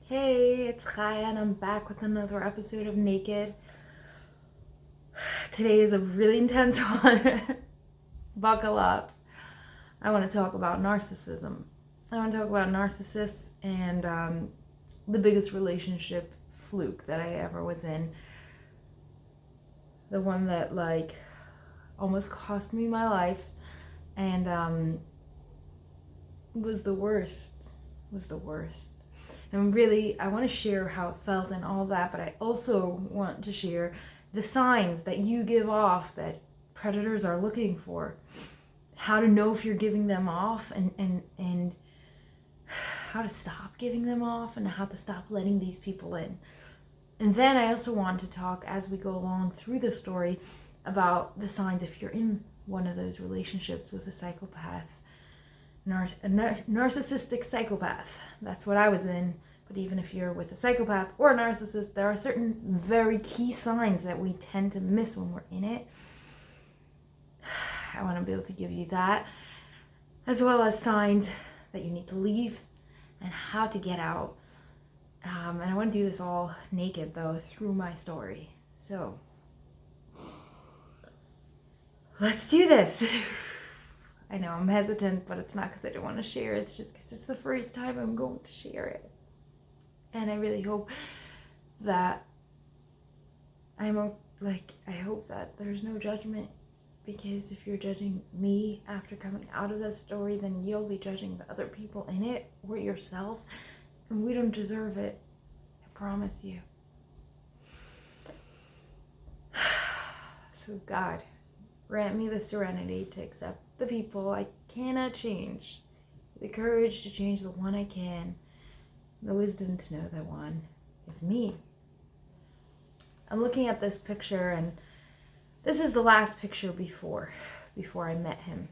Hey, it's Chaya and I'm back with another episode of Naked. Today is a really intense one. Buckle up. I want to talk about narcissism. I want to talk about narcissists and the biggest relationship fluke that I ever was in. The one that almost cost me my life and was the worst. And really, I want to share how it felt and all that, but I also want to share the signs that you give off that predators are looking for. How to know if you're giving them off and how to stop giving them off and how to stop letting these people in. And then I also want to talk as we go along through the story about the signs if you're in one of those relationships with a psychopath. Narcissistic psychopath. That's what I was in. But even if you're with a psychopath or a narcissist, there are certain very key signs that we tend to miss when we're in it. I want to be able to give you that, as well as signs that you need to leave and how to get out. And I want to do this all naked, though, through my story. So, let's do this. I know I'm hesitant, but it's not because I don't want to share. It's just because it's the first time I'm going to share it. And I really hope that I hope that there's no judgment, because if you're judging me after coming out of this story, then you'll be judging the other people in it or yourself, and we don't deserve it. I promise you. So God, grant me the serenity to accept the people I cannot change, the courage to change the one I can, the wisdom to know that one is me. I'm looking at this picture, and this is the last picture before I met him.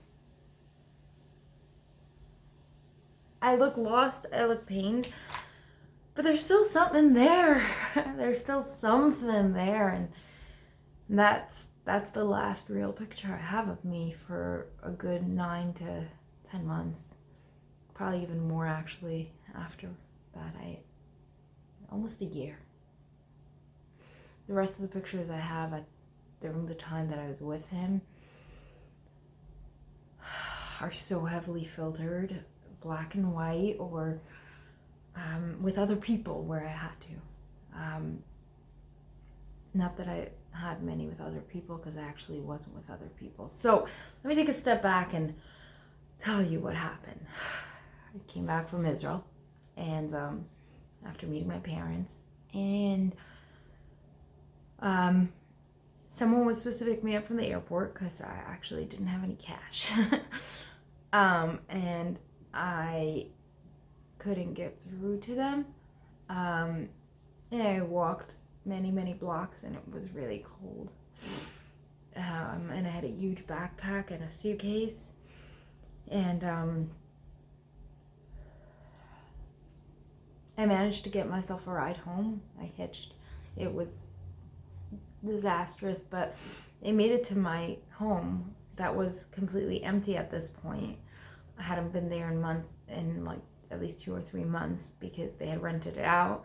I look lost, I look pained, but there's still something there. There's still something there, and that's the last real picture I have of me for a good 9 to 10 months. Probably even more, actually, after that. Almost a year. The rest of the pictures I have during the time that I was with him are so heavily filtered, black and white, or with other people where I had to. Not that I had many with other people, because I actually wasn't with other people. So let me take a step back and tell you what happened. I came back from Israel, and after meeting my parents, and someone was supposed to pick me up from the airport because I actually didn't have any cash. And I couldn't get through to them. And I walked many blocks, and it was really cold. And I had a huge backpack and a suitcase, and I managed to get myself a ride home. I hitched. It was disastrous, but I made it to my home that was completely empty at this point. I hadn't been there in months, at least 2 or 3 months, because they had rented it out.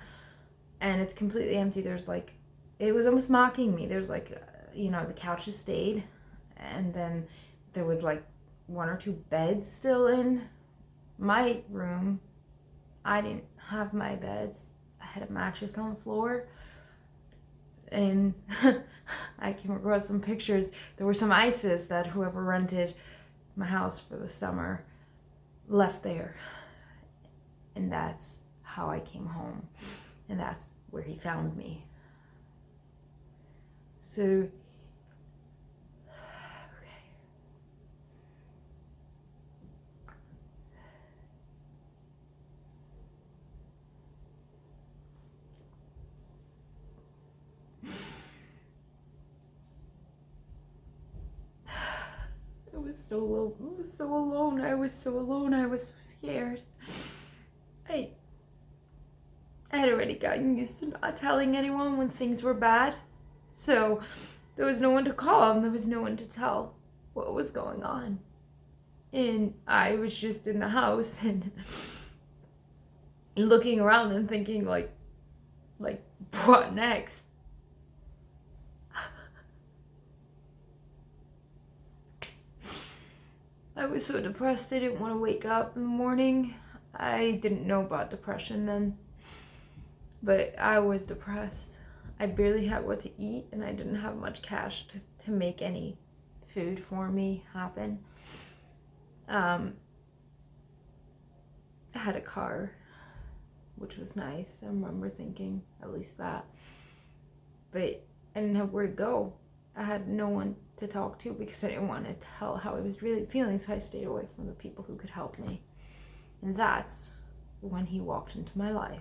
And it's completely empty. It was almost mocking me. There's the couches stayed, and then there was 1 or 2 beds still in my room. I didn't have my beds. I had a mattress on the floor, and I came across some pictures. There were some ISIS that whoever rented my house for the summer left there, and that's how I came home, and that's where he found me. So, okay. I was so alone. I was so scared. I had already gotten used to not telling anyone when things were bad. So there was no one to call, and there was no one to tell what was going on. And I was just in the house, and looking around and thinking like what next? I was so depressed I didn't want to wake up in the morning. I didn't know about depression then, but I was depressed. I barely had what to eat, and I didn't have much cash to make any food for me happen. I had a car, which was nice. I remember thinking at least that. But I didn't have where to go. I had no one to talk to because I didn't want to tell how I was really feeling, so I stayed away from the people who could help me. And that's when he walked into my life.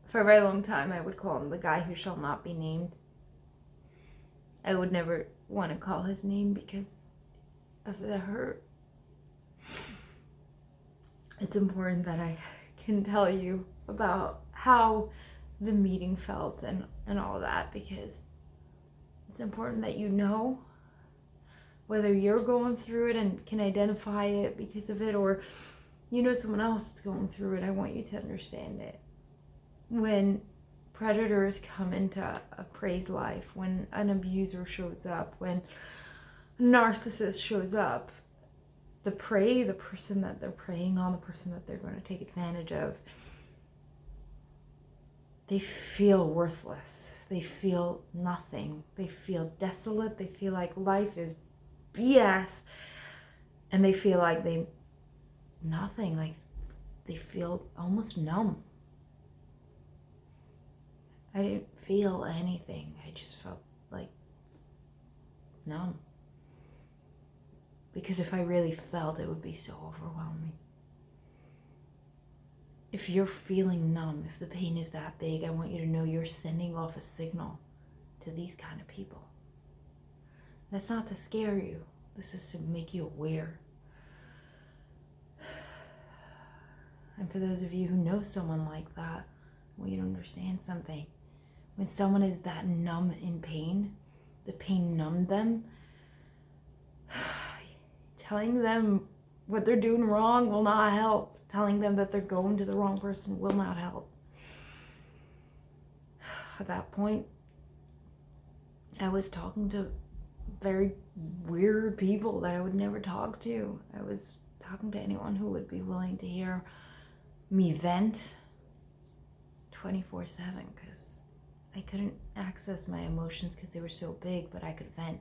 For a very long time, I would call him the guy who shall not be named. I would never want to call his name because of the hurt. It's important that I can tell you about how the meeting felt and all that, because it's important that you know whether you're going through it and can identify it because of it, or you know someone else is going through it. I want you to understand it. When predators come into a prey's life, when an abuser shows up, when a narcissist shows up, the prey, the person that they're preying on, the person that they're going to take advantage of, they feel worthless. They feel nothing. They feel desolate. They feel like life is BS. And they feel like nothing. Like they feel almost numb. I didn't feel anything. I just felt like numb. Because if I really felt, it would be so overwhelming. If you're feeling numb, if the pain is that big, I want you to know you're sending off a signal to these kind of people. That's not to scare you. This is to make you aware. And for those of you who know someone like that, I want you to understand something. When someone is that numb in pain, the pain numbed them, telling them what they're doing wrong will not help. Telling them that they're going to the wrong person will not help. At that point, I was talking to very weird people that I would never talk to. I was talking to anyone who would be willing to hear me vent 24/7, because I couldn't access my emotions because they were so big, but I could vent.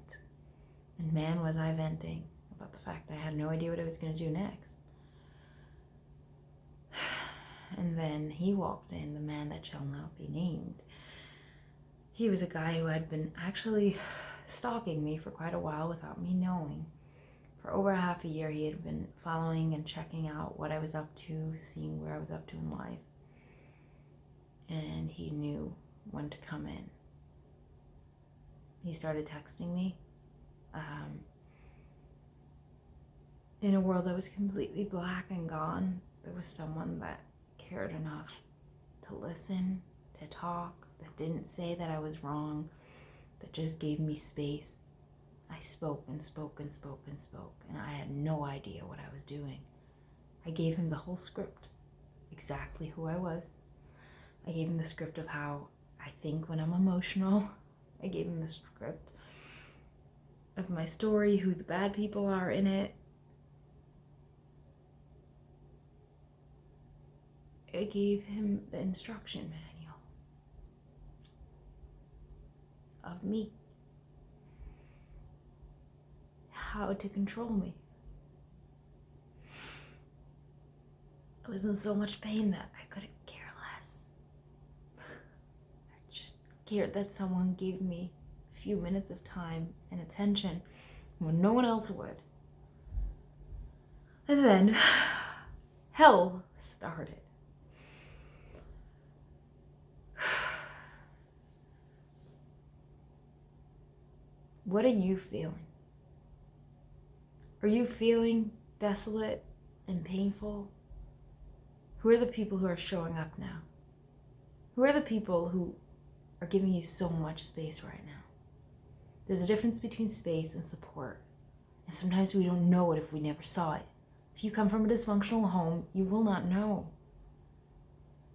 And man, was I venting about the fact that I had no idea what I was going to do next. And then he walked in, the man that shall not be named. He was a guy who had been actually stalking me for quite a while without me knowing. For over half a year, he had been following and checking out what I was up to, seeing where I was up to in life. And he knew when to come in. He started texting me. In a world that was completely black and gone, there was someone that cared enough to listen, to talk, that didn't say that I was wrong, that just gave me space. I spoke and spoke and spoke and spoke, and I had no idea what I was doing. I gave him the whole script, exactly who I was. I gave him the script of how I think when I'm emotional. I gave him the script of my story, who the bad people are in it. I gave him the instruction manual of me, how to control me. I was in so much pain that I couldn't care less. I just cared that someone gave me a few minutes of time and attention when no one else would. And then hell started. What are you feeling? Are you feeling desolate and painful? Who are the people who are showing up now? Who are the people who are giving you so much space right now? There's a difference between space and support. And sometimes we don't know it if we never saw it. If you come from a dysfunctional home, you will not know.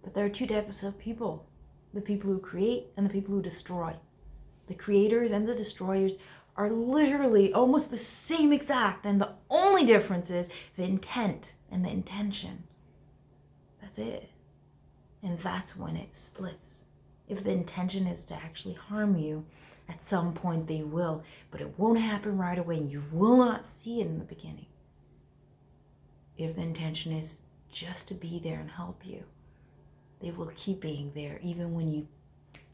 But there are two types of people: the people who create and the people who destroy. The creators and the destroyers are literally almost the same exact, and the only difference is the intent and the intention. That's it. And that's when it splits. If the intention is to actually harm you, at some point they will, but it won't happen right away, and you will not see it in the beginning. If the intention is just to be there and help you, they will keep being there even when you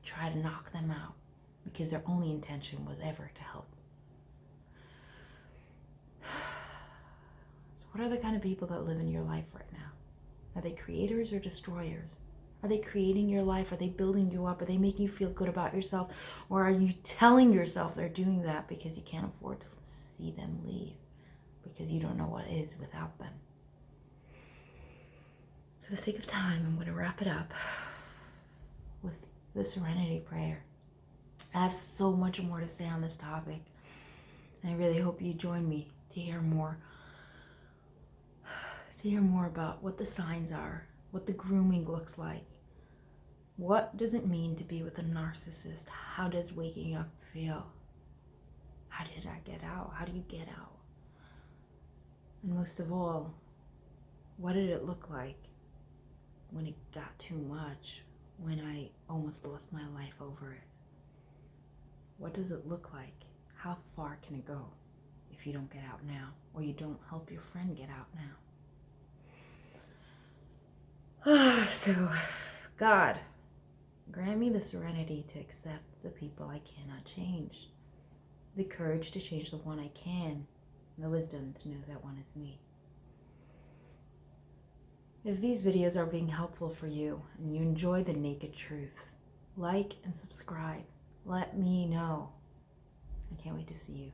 try to knock them out, because their only intention was ever to help. So what are the kind of people that live in your life right now? Are they creators or destroyers? Are they creating your life? Are they building you up? Are they making you feel good about yourself? Or are you telling yourself they're doing that because you can't afford to see them leave, because you don't know what is without them? For the sake of time, I'm going to wrap it up with the serenity prayer. I have so much more to say on this topic, and I really hope you join me to hear more about what the signs are, what the grooming looks like. What does it mean to be with a narcissist? How does waking up feel? How did I get out? How do you get out? And most of all, what did it look like when it got too much, when I almost lost my life over it? What does it look like? How far can it go if you don't get out now, or you don't help your friend get out now? So, God, grant me the serenity to accept the people I cannot change, the courage to change the one I can, and the wisdom to know that one is me. If these videos are being helpful for you and you enjoy the naked truth, like and subscribe. Let me know. I can't wait to see you.